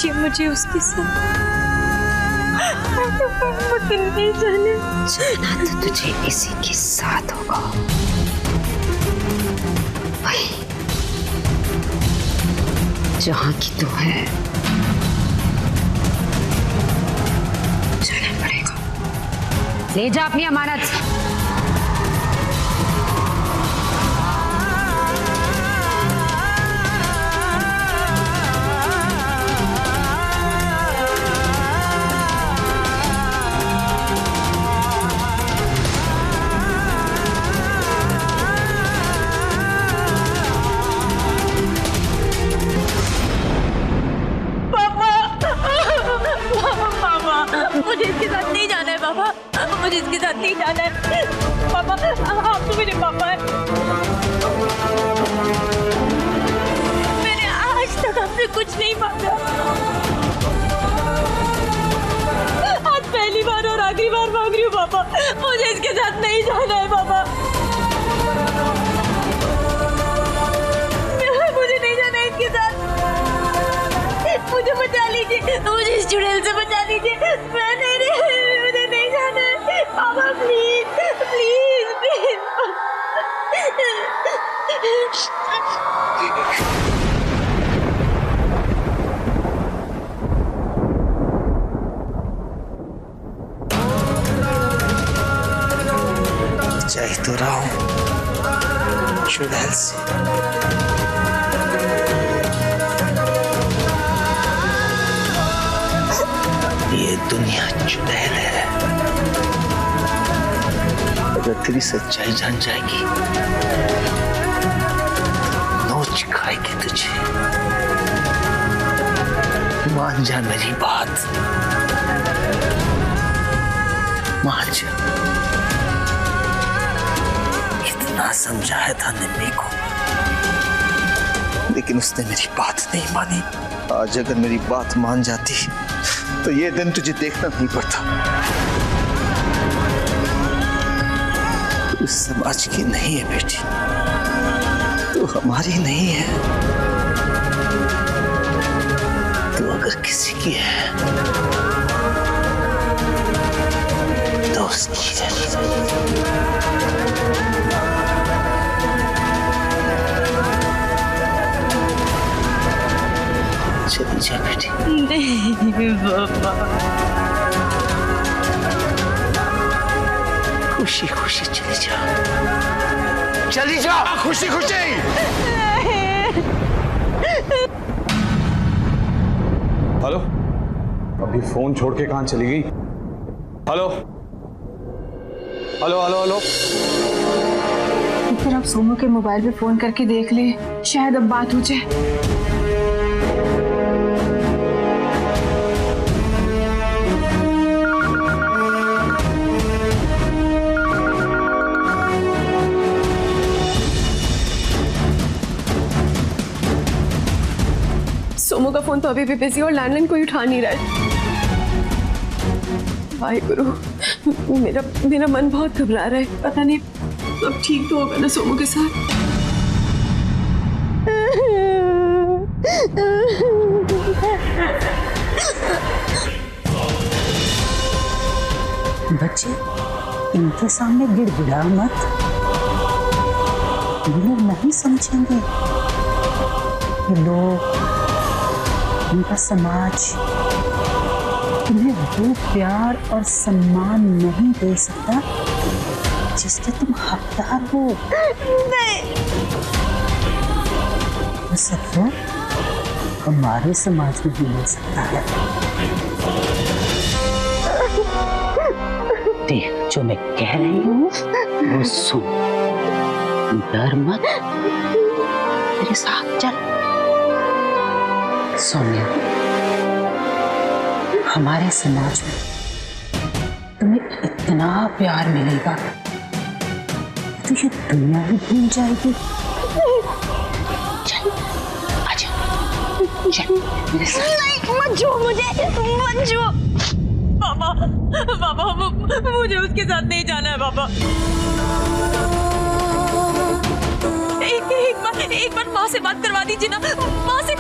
दीजिए मुझे उसके साथ। मुझे नहीं जाने। जाना तो तुझे इसी के साथ होगा, वही जहां की तू है। जाना पड़ेगा। ले जा अपनी अमानत। मुझे इसके साथ नहीं जाना है पापा, मुझे इसके साथ नहीं जाना है पापा। आप तो मेरे पापा है। मैंने आज तक आपसे कुछ नहीं मांगा, आज पहली बार और आखिरी बार मांग रही हूँ पापा। मुझे इसके साथ नहीं जाना है पापा, मुझे नहीं जाना है इसके साथ। मुझे बचा लीजिए, मुझे इस चुड़ैल से बचा लीजिए। मैं नहीं, मुझे नहीं जाना है पापा, प्लीज प्लीज प्लीज। बचा ही तो रहा हूँ चुड़ैल से। ये दुनिया चुड़ैल है, अगर तेरी सच्चाई जान जाएगी नोच खाएगी तुझे। मान जा मेरी बात, मान जा। इतना समझाया था निम्मी को, लेकिन उसने मेरी बात नहीं मानी। आज अगर मेरी बात मान जाती तो ये दिन तुझे देखना नहीं पड़ता। तू इस समाज की नहीं है बेटी, तू हमारी नहीं है। तू अगर किसी की है तो उसकी है। चली जा बेटी। नहीं पापा, खुशी खुशी चली जा, चली जा खुशी खुशी। हेलो, अभी फोन छोड़ के कहां चली गई? Hello hello hello hello. फिर आप सोमू के मोबाइल पे फोन करके देख ले, शायद अब बात हो जाए। सोमू का फोन तो अभी भी बिजी और लैंडलाइन कोई उठा नहीं रहा है। वाहे गुरु, मेरा मन बहुत घबरा रहा है। पता नहीं अब ठीक तो होगा ना सोमू के साथ। बच्चे, इनके सामने गिड़गिड़ा मत, ये लोग नहीं समझेंगे। ये लोग, उनका समाज तुम्हें वो प्यार और सम्मान नहीं दे सकता जिसके तुम हकदार हो। नहीं, वो सब तो हमारे समाज में भी मिल सकता है। देख, जो मैं कह रही हूँ वो सुन, डर मत, मेरे साथ चल। सोनिया, हमारे समाज में तुम्हें इतना प्यार मिलेगा तो ये दुनिया ही भूल जाएगी। चल, आजा, चल मेरे साथ। नहीं, मत छू मुझे, मत छू। पापा, पापा, मुझे उसके साथ नहीं जाना है पापा। एक बार माँ से बात करवा दीजिए ना, माँ से,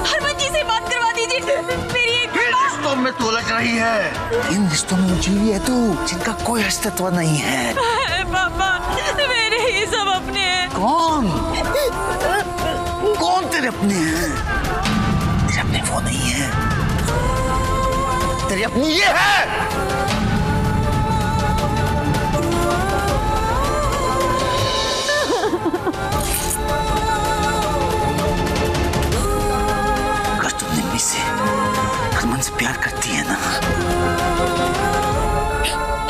हरमन जी से बात करवा दीजिए। लीजिए मेरी एक किन रिश्तों में तू उलझ रही है? इन रिश्तों में उलझी हुई है तू, जिनका कोई अस्तित्व नहीं है। पापा मेरे ही सब अपने हैं। कौन कौन तेरे अपने हैं? तेरे अपने वो नहीं है, तेरी अपनी ये है। अगर तुम निम्मी से अरमान से प्यार करती है ना,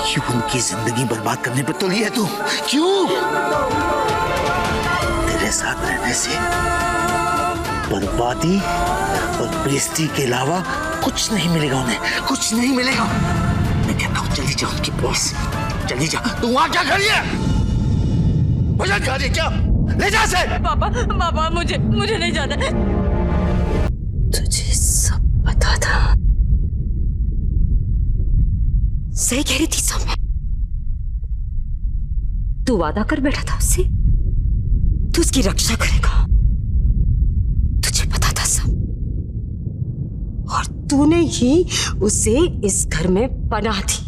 क्यों उनकी जिंदगी बर्बाद करने पर तुली है तू? क्यों? तेरे साथ रहने से बर्बादी और बेइज्जती के अलावा कुछ नहीं मिलेगा उन्हें, कुछ नहीं मिलेगा। मैं कहता हूँ चली जा उनके पास, चली जा। तू वहां क्या खड़ी है? मुझे जा रही क्या? ले जा से। पापा मुझे नहीं जाना। तुझे सब पता था। सही कह रही थी सौम्या, तू वादा कर बैठा था उससे, तू उसकी रक्षा करेगा। तुझे पता था सब, और तूने ही उसे इस घर में पनाह दी।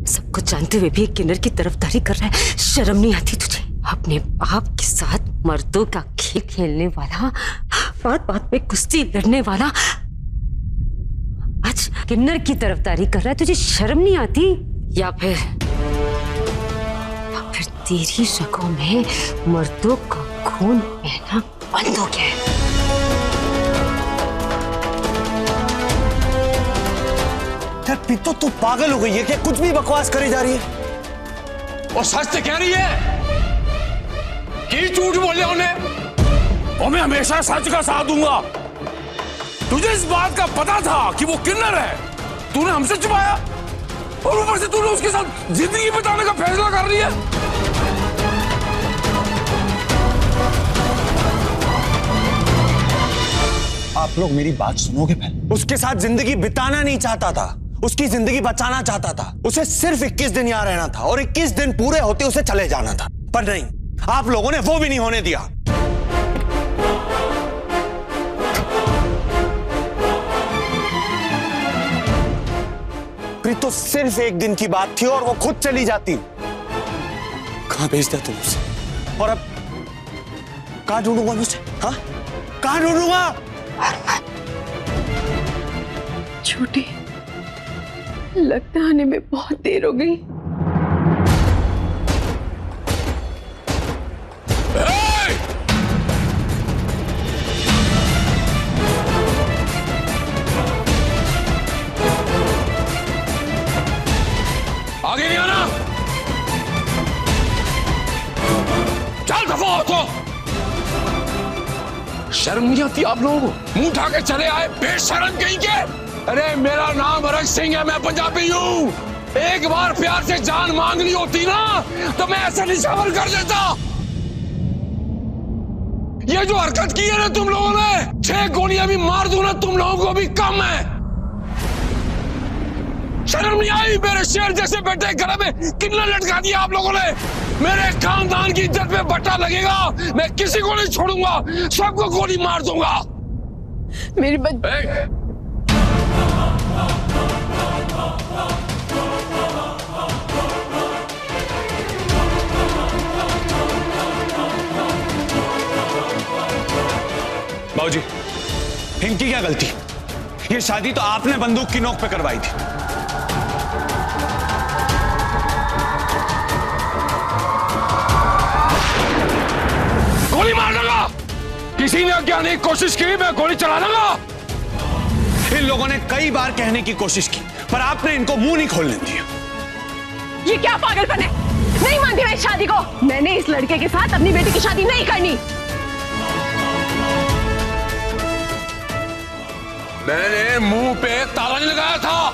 सब कुछ जानते हुए भी किन्नर की तरफदारी कर रहा है। शर्म नहीं आती तुझे? अपने बाप के साथ मर्दों का खेल खेलने वाला, बात बात पे कुश्ती लड़ने वाला, आज किन्नर की तरफदारी कर रहा है। तुझे शर्म नहीं आती? या फिर तेरी रगों में मर्दों का खून बहना बंद हो गया है? पितो तू पागल हो गई है क्या? कुछ भी बकवास करी जा रही है। और सच तो कह रही है कि झूठ बोले उन्हें, और मैं हमेशा सच का साथ दूंगा। तुझे इस बात का पता था कि वो किन्नर है, तूने हमसे छुपाया, और ऊपर से तूने उसके साथ जिंदगी बिताने का फैसला कर रही है। आप लोग मेरी बात सुनोगे पहले? उसके साथ जिंदगी बिताना नहीं चाहता था, उसकी जिंदगी बचाना चाहता था। उसे सिर्फ 21 दिन यहाँ रहना था, और 21 दिन पूरे होते उसे चले जाना था। पर नहीं, आप लोगों ने वो भी नहीं होने दिया। तो सिर्फ एक दिन की बात थी और वो खुद चली जाती। कहां भेज दिया तुम उसे? और अब कहां ढूंढूंगा मैं उसे? हाँ, कहां ढूंढूंगा? छोटी, लगता आने में बहुत देर हो गई। आगे नहीं आना। चल दफा हो तो। शर्म नहीं आती आप लोगों को? मुंह उठा के चले आए, बेशर्म कहीं के। अरे मेरा नाम अरग सिंह है, मैं पंजाबी हूँ। एक बार प्यार से जान मांग ली होती ना, तो मैं ऐसा निशावर कर देता। ये जो हरकत की है ना तुम लोगों ने, 6 गोलियां भी मार दूं ना तुम लोगों को भी कम है। शर्म नहीं आई? मेरे शेर जैसे बेटे गले में किन्नर लटका दिया आप लोगों ने। मेरे खानदान की इज्जत पे बट्टा लगेगा, मैं किसी को नहीं छोड़ूंगा, सबको गोली मार दूंगा। मेरी बच्ची बाबूजी, इनकी क्या गलती? ये शादी तो आपने बंदूक की नोक पे करवाई थी। गोली मार दूंगा। किसी ने अज्ञान की कोशिश की, मैं गोली चला दूंगा। इन लोगों ने कई बार कहने की कोशिश की, पर आपने इनको मुंह नहीं खोलने दिया। ये क्या पागलपन है? नहीं मानती मैं इस शादी को। मैंने इस लड़के के साथ अपनी बेटी की शादी नहीं करनी। मैंने मुंह पे ताला नहीं लगाया था।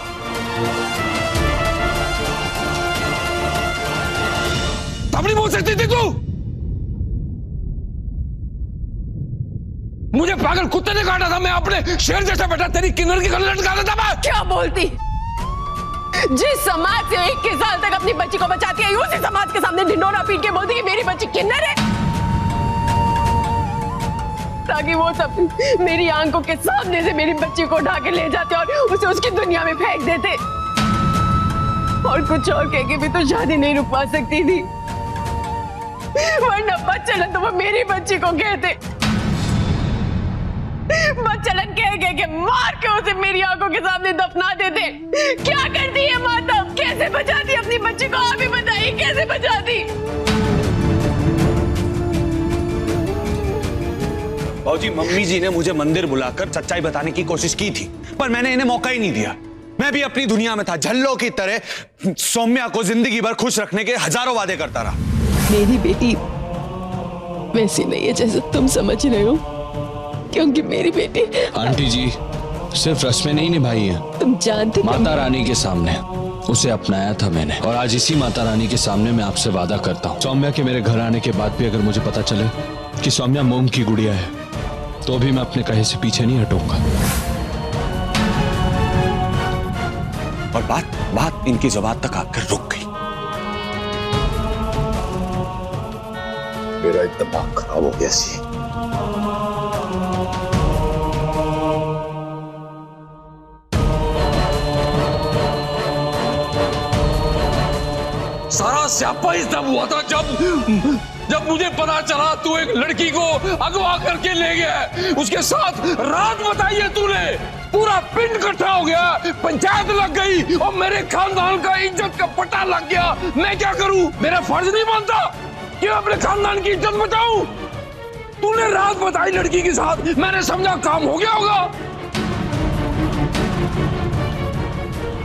तब नहीं बोल सकती थी तू? मुझे पागल कुत्ते ने काटा था, मैं अपने शेर जैसा बेटा तेरी किन्नर की गले लटका देता मैं। क्या बोलती? जिस समाज से 21 साल तक अपनी बच्ची को बचाती है, उसी समाज के सामने ढिंडोरा पीट के बोलती कि मेरी बच्ची किन्नर है। ताकि वो सब मेरी आंखों के सामने से मेरी बच्ची को उठा के ले जाते और उसे उसकी दुनिया में फेंक देते। और कुछ और कह के भी तो शादी नहीं रुकवा सकती थी, वरना बच्चलन तो वो मेरी बच्ची को कहते। बच्चलन कह के मार के उसे मेरी आंखों के सामने दफना देते। क्या करती है माता, कैसे बचाती अपनी बच्ची को? आप ही बताइए, कैसे बचाती? बाबूजी, मम्मी जी ने मुझे मंदिर बुलाकर सच्चाई बताने की कोशिश की थी, पर मैंने इन्हें मौका ही नहीं दिया। मैं भी अपनी दुनिया में था, झल्लों की तरह सौम्या को जिंदगी भर खुश रखने के हजारों वादे करता रहा। मेरी बेटी वैसी नहीं है जैसे तुम समझ रहे हो, क्योंकि मेरी बेटी। आंटी जी, सिर्फ रस्में नहीं निभाई हैं, तुम जानते माता रानी के सामने उसे अपनाया था मैंने, और आज इसी माता रानी के सामने मैं आपसे वादा करता हूँ, सौम्या के मेरे घर आने के बाद भी अगर मुझे पता चले कि सौम्या मोम की गुड़िया है, तो भी मैं अपने कहे से पीछे नहीं हटूंगा। और बात इनकी जुबान तक आकर रुक गई। मेरा दिमाग खराब हो गया सी। सारा स्यापा इस तब हुआ था जब मुझे पता चला तू एक लड़की को अगवा करके ले गया, उसके साथ रात बताई है तूने, पूरा पिंड इकट्ठा हो गया, पंचायत लग गई और मेरे खानदान का इज्जत का पता लग गया। मैं क्या करूं? मेरा फर्ज नहीं बनता कि मैं अपने खानदान की इज्जत बचाऊं? तूने रात बताई लड़की के साथ, मैंने समझा काम हो गया होगा।